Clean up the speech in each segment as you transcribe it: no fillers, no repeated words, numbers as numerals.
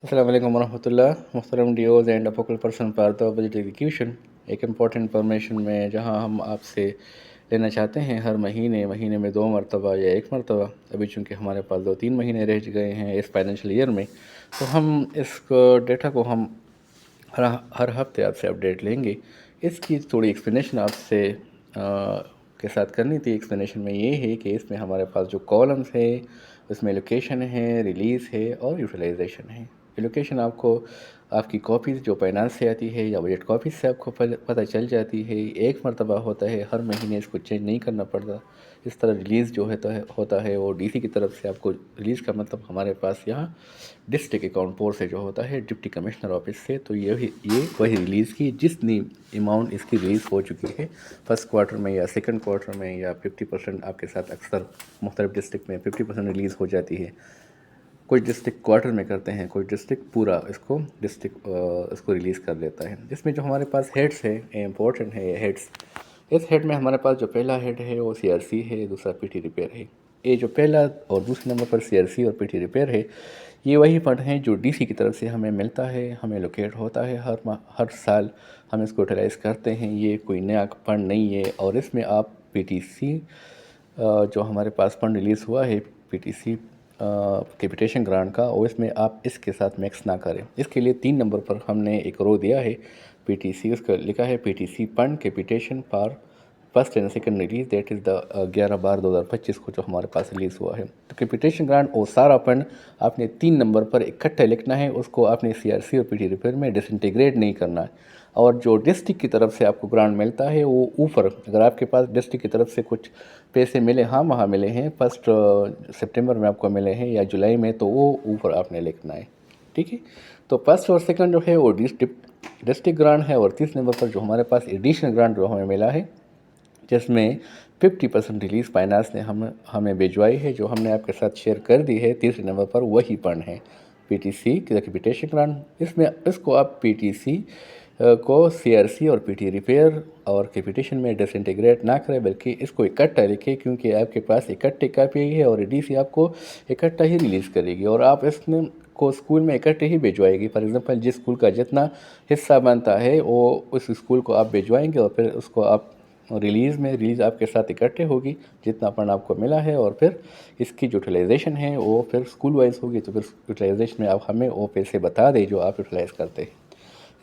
अस्सलाम वालेकुम वरहमतुल्लाह। मुहतरम DOs and focal person part of budget execution. एक इम्पॉर्टेंट इन्फॉर्मेशन में जहां हम आपसे लेना चाहते हैं हर महीने में 2 मरतबा या 1 मरतबा। अभी चूँकि हमारे पास 2-3 महीने रह गए हैं इस फाइनेंशियल ईयर में, तो हम इस डेटा को हम हर हर हफ्ते आपसे अपडेट लेंगे। इसकी थोड़ी एक्सप्लेनेशन आपसे के साथ करनी थी। एक्सप्लेनेशन में ये है कि इसमें हमारे पास जो कॉलम्स है उसमें लोकेशन है, रिलीज़ है और यूटिलाइजेशन है। लोकेशन आपको आपकी कॉपीज़ जो फाइनेंस से आती है या बजट कॉपीज़ से आपको पता चल जाती है। एक मरतबा होता है, हर महीने इसको चेंज नहीं करना पड़ता। इस तरह रिलीज़ जो होता है वो डीसी की तरफ से आपको रिलीज़ का मतलब हमारे पास यहाँ डिस्ट्रिक्ट अकाउंट बोर्ड से जो होता है डिप्टी कमिश्नर ऑफिस से। तो ये वही रिलीज़ की जितनी अमाउंट इसकी रिलीज़ हो चुकी है फर्स्ट क्वार्टर में या सेकंड क्वार्टर में, या 50% आपके साथ अक्सर मुख्तलिफ डिस्ट्रिक्ट में 50% रिलीज़ हो जाती है। कुछ डिस्ट्रिक्ट क्वार्टर में करते हैं, कुछ डिस्ट्रिक्ट पूरा इसको रिलीज़ कर देता है। इसमें जो हमारे पास हेड्स है, इम्पोर्टेंट है ये हेड्स। इस हेड में हमारे पास जो पहला हेड है वो सीआरसी है, दूसरा पीटी रिपेयर है। ये जो पहला और दूसरे नंबर पर सीआरसी और पीटी रिपेयर है, ये वही फंड हैं जो डीसी की तरफ से हमें मिलता है, हमें लोकेट होता है हर साल हम इसको यूटिलाइज़ करते हैं। ये कोई नया फंड नहीं है। और इसमें आप पीटीसी जो हमारे पास फंड रिलीज़ हुआ है पीटीसी कैपिटेशन ग्रांट का, और इसमें आप इसके साथ मिक्स ना करें। इसके लिए 3 नंबर पर हमने एक रो दिया है पीटीसी, उसका लिखा है PTC fund capitation for first and second release, that is the 11/12/2025 को जो हमारे पास रिलीज़ हुआ है। तो कैपिटेशन ग्रांट और सारा फंड आपने 3 नंबर पर इकट्ठा लिखना है। उसको आपने सीआरसी और पीटी रिपेयर में डिसइंटीग्रेट नहीं करना है। और जो डिस्ट्रिक्ट की तरफ से आपको ग्रांट मिलता है वो ऊपर, अगर आपके पास डिस्ट्रिक्ट की तरफ से कुछ पैसे मिले, हाँ वहाँ मिले हैं, फर्स्ट सितंबर में आपको मिले हैं या जुलाई में, तो वो ऊपर आपने लिखना है। ठीक है। तो फर्स्ट और सेकंड जो है वो डिस्ट्रिक्ट ग्रांट है, और तीसरे नंबर पर जो हमारे पास एडिशनल ग्रांट जो हमें मिला है जिसमें 50% रिलीज फाइनेंस ने हमें भिजवाई है, जो हमने आपके साथ शेयर कर दी है। तीसरे नंबर पर वही फंड है पीटीसी कैपिटेशन ग्रांट। इसमें इसको आप पीटीसी को सीआरसी और पीटी रिपेयर और कैपिटेशन में डिसइंटीग्रेट ना करें, बल्कि इसको इकट्ठा लिखें, क्योंकि आपके पास इकट्ठे कापी है और डीसी आपको इकट्ठा ही रिलीज़ करेगी और आप इसमें को स्कूल में इकट्ठे ही भिजवाएगी। फॉर एग्जांपल जिस स्कूल का जितना हिस्सा बनता है वो उस स्कूल को आप भिजवाएंगे, और फिर उसको आप रिलीज़ आपके साथ इकट्ठे होगी जितना फंड आपको मिला है, और फिर इसकी जो यूटिलाइजेशन है वो फिर स्कूल वाइज होगी। तो फिर यूटिलाइजेशन में आप हमें वो पैसे बता दें जो आप यूटिलाइज़ करते हैं।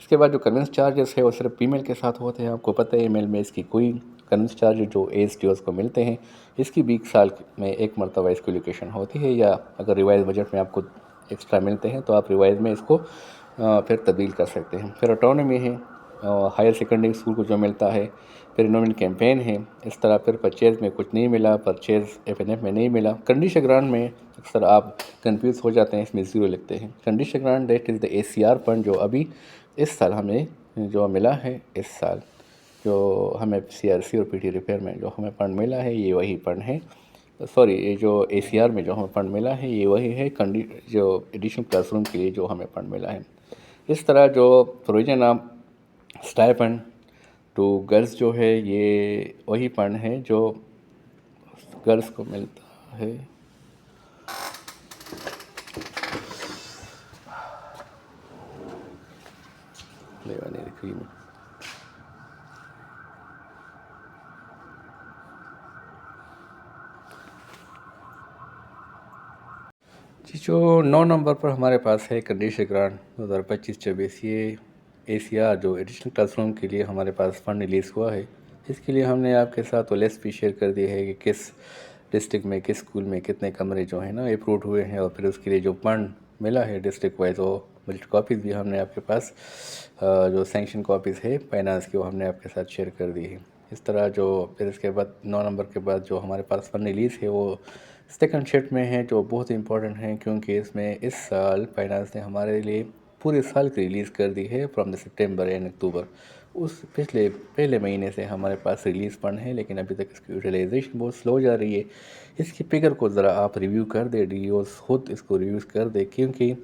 इसके बाद जो कन्वेंस चार्जेस है वो सिर्फ ईमेल के साथ होते हैं। आपको पता है ईमेल में इसकी कोई कन्वेंस चार्ज जो एस को मिलते हैं, इसकी भी साल में एक मरतबा इसकी लोकेशन होती है, या अगर रिवाइज बजट में आपको एक्स्ट्रा मिलते हैं तो आप रिवाइज में इसको फिर तब्दील कर सकते हैं। फिर ऑटोनॉमी है, हायर सेकेंडरी स्कूल को जो मिलता है। फिर इनोवेशन कैंपेन है। इस तरह फिर परचेज़ में कुछ नहीं मिला, परचेज़ एफएनएफ में नहीं मिला। कंडीशन ग्रांट में अक्सर आप कंफ्यूज हो जाते हैं, इसमें ज़ीरो लिखते हैं। Condition grant that is the ACR fund जो अभी इस साल हमें जो मिला है, इस साल जो हमें सीआरसी और पीटी रिपेयर में जो हमें फंड मिला है ये वही फंड है। सॉरी, ये जो एसीआर में जो हमें फंड मिला है ये वही है जो एडिशनल क्लासरूम के लिए जो हमें फंड मिला है। इस तरह जो provision of stipend to girls जो है ये वही फंड है जो गर्ल्स को मिलता है। जी, जो 9 नंबर पर हमारे पास है कंडीशन ग्रांट 2025-24, ये एसीआर जो एडिशनल क्लासरूम के लिए हमारे पास फ़ंड रिलीज़ हुआ है। इसके लिए हमने आपके साथ वो लिस्ट भी शेयर कर दी है कि किस डिस्ट्रिक्ट में किस स्कूल में कितने कमरे जो हैं ना अप्रूव हुए हैं, और फिर उसके लिए जो फंड मिला है डिस्ट्रिक्ट वाइज वो बजट कॉपीज़ भी हमने आपके पास जो सैंक्शन कॉपीज़ है फाइनेंस की वो हमने आपके साथ शेयर कर दी है। इस तरह जो फिर इसके बाद 9 नंबर के बाद जो हमारे पास फंड रिलीज़ है वो सेकंड शिफ्ट में है, जो बहुत इंपॉर्टेंट है, क्योंकि इसमें इस साल फाइनेंस ने हमारे लिए पूरे साल की रिलीज़ कर दी है from the September and October. उस पहले महीने से हमारे पास रिलीज़ फंड है, लेकिन अभी तक इसकी यूटिलाइजेशन बहुत स्लो जा रही है। इसकी फिगर को ज़रा आप रिव्यू कर दें, डीओस खुद इसको रिव्यूज़ कर दें, क्योंकि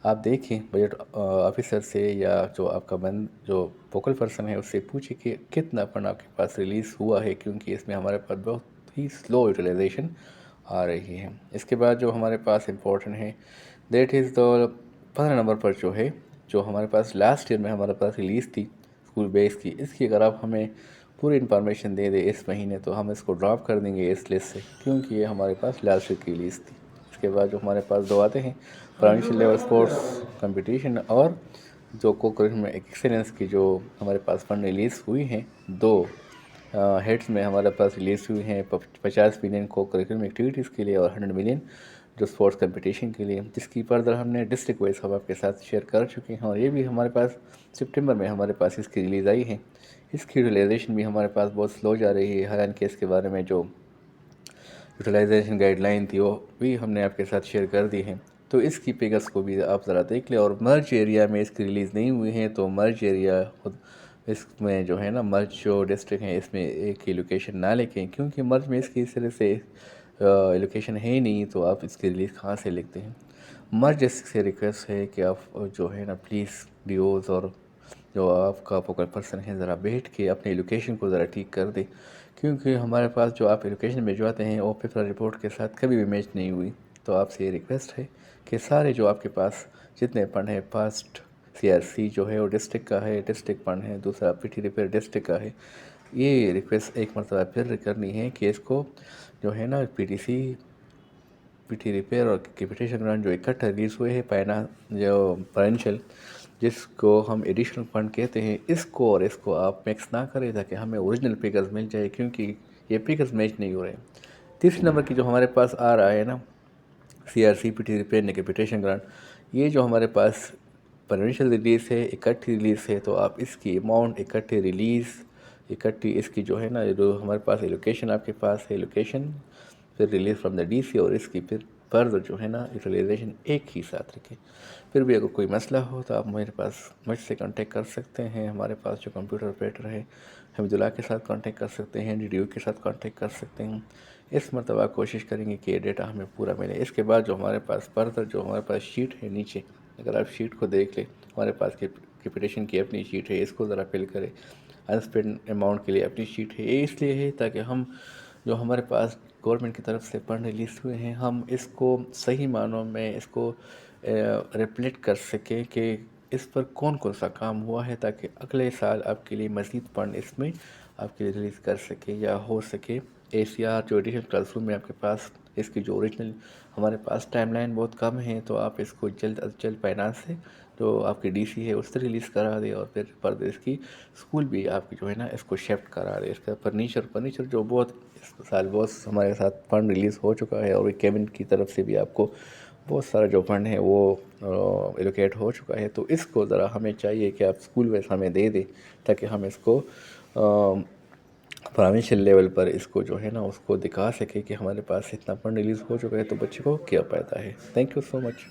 आप देखें बजट ऑफिसर से या जो आपका जो फोकल पर्सन है उससे पूछे कि कितना फंड आपके पास रिलीज़ हुआ है, क्योंकि इसमें हमारे पास बहुत ही स्लो यूटिलाइजेशन आ रही है। इसके बाद जो हमारे पास इम्पोर्टेंट है दैट इज़ द 15 नंबर पर जो हमारे पास लास्ट ईयर में हमारे पास रिलीज़ थी स्कूल बेस की, इसकी अगर आप हमें पूरी इन्फॉर्मेशन दे दें इस महीने तो हम इसको ड्रॉप कर देंगे इस लिस्ट से, क्योंकि ये हमारे पास लास्ट ईयर की रिलीज़ थी। इसके बाद जो हमारे पास दो आते हैं प्रोविंशियल लेवल स्पोर्ट्स कंपटीशन और जो को करिकुलम एक्सेलेंस की जो हमारे पास फंड रिलीज़ हुई हैं, दो हेड्स में हमारे पास रिलीज़ हुई हैं 50 मिलियन को करिकुलम एक्टिविटीज़ के लिए और 100 मिलियन जो स्पोर्ट्स कंपटीशन के लिए, जिसकी फर्दर हमने डिस्ट्रिक्ट वाइज हम आपके साथ शेयर कर चुके हैं। और ये भी हमारे पास सितंबर में हमारे पास इसकी रिलीज़ आई है। इसकी यूटिलाइजेशन भी हमारे पास बहुत स्लो जा रही है, हालांकि इसके बारे में जो यूटिलाइजेशन गाइडलाइन थी वो भी हमने आपके साथ शेयर कर दी है। तो इसकी फिगर्स को भी आप ज़रा देख लें। और मर्ज एरिया में इसकी रिलीज़ नहीं हुई है, तो मर्ज एरिया इसमें जो है ना, मर्ज जो डिस्ट्रिक्ट हैं इसमें एक ही लोकेशन ना लेकें, क्योंकि मर्ज में इसकी इस तरह से लोकेशन है ही नहीं, तो आप इसकी रिलीज़ कहाँ से लिखते हैं। मर्ज से रिक्वेस्ट है कि आप जो है ना प्लीज़ डीओज़ और जो आपका फोकल पर्सन है ज़रा बैठ के अपनी लोकेशन को ज़रा ठीक कर दे, क्योंकि हमारे पास जो आप लोकेशन भिजवाते हैं वो पेपर रिपोर्ट के साथ कभी भी मैच नहीं हुई। तो आपसे ये रिक्वेस्ट है कि सारे जो आपके पास जितने फंड है, फर्स्ट सीआरसी जो है वो डिस्ट्रिक्ट का है, डिस्ट्रिक्ट फंड है, दूसरा पीटी रिपेयर डिस्ट्रिक्ट का है, ये रिक्वेस्ट एक मरतबा फिर करनी है कि इसको जो है ना पीटी रिपेयर और कैपिटेशन ग्रांट जो इकट्ठा रिलीज़ हुए हैं पैना जो फाइनेंशियल जिसको हम एडिशनल फंड कहते हैं, इसको और इसको आप मिक्स ना करें ताकि हमें ओरिजिनल फिगर्स मिल जाए, क्योंकि ये फिगर्स मैच नहीं हो रहे हैं। तीसरे नंबर की जो हमारे पास आ रहा है ना सीआरसी पीटी रिपेयर ने कैपिटेशन ग्रांट, ये जो हमारे पास फाइनेंशियल रिलीज़ है, इकट्ठी रिलीज़ है, तो आप इसकी अमाउंट इकट्ठी इसकी जो है ना, जो हमारे पास एलोकेशन आपके पास है, एलोकेशन फिर रिलीज फ्रॉम द डीसी और इसकी फिर फर्दर जो है ना यूटिलाइजेशन एक ही साथ रखें। फिर भी अगर कोई मसला हो तो आप मुझसे कांटेक्ट कर सकते हैं। हमारे पास जो कंप्यूटर ऑपरेटर है हमीदुल्लाह के साथ कांटेक्ट कर सकते हैं, डीडीओ के साथ कांटेक्ट कर सकते हैं। इस मरतबा कोशिश करेंगे कि ये डेटा हमें पूरा मिले। इसके बाद जो हमारे पास फर्दर जो हमारे पास शीट है नीचे, अगर आप शीट को देख लें, हमारे पास कैपिटेशन की अपनी शीट है, इसको ज़रा फिल करें। अनस्पेंड अमाउंट के लिए अपनी शीट है, ये इसलिए है ताकि हम जो हमारे पास गवर्नमेंट की तरफ से फंड रिलीज़ हुए हैं हम इसको सही मानों में इसको रिफ्लेक्ट कर सकें कि इस पर कौन कौन सा काम हुआ है, ताकि अगले साल आपके लिए मज़ीद फंड इसमें आपके लिए रिलीज़ कर सके या हो सके। एसीआर जो एडिशनल क्लासरूम में आपके पास इसकी जो ओरिजिनल हमारे पास टाइमलाइन बहुत कम है, तो आप इसको जल्द अज जल्द फाइनेंस से जो आपकी डीसी है उससे रिलीज़ करा दे और फिर फर्दर इसकी स्कूल भी आपकी जो है ना इसको शिफ्ट करा दे। इसका फर्नीचर जो बहुत इस साल बहुत हमारे साथ फंड रिलीज़ हो चुका है और कैबिनेट की तरफ से भी आपको बहुत सारा जो फंड है वो एलोकेट हो चुका है। तो इसको ज़रा हमें चाहिए कि आप स्कूल वाइज हमें दे दें ताकि हम इसको फाइनेंशियल लेवल पर इसको जो है ना उसको दिखा सके कि हमारे पास इतना फंड रिलीज़ हो चुका है तो बच्चे को क्या फ़ायदा है। Thank you so much.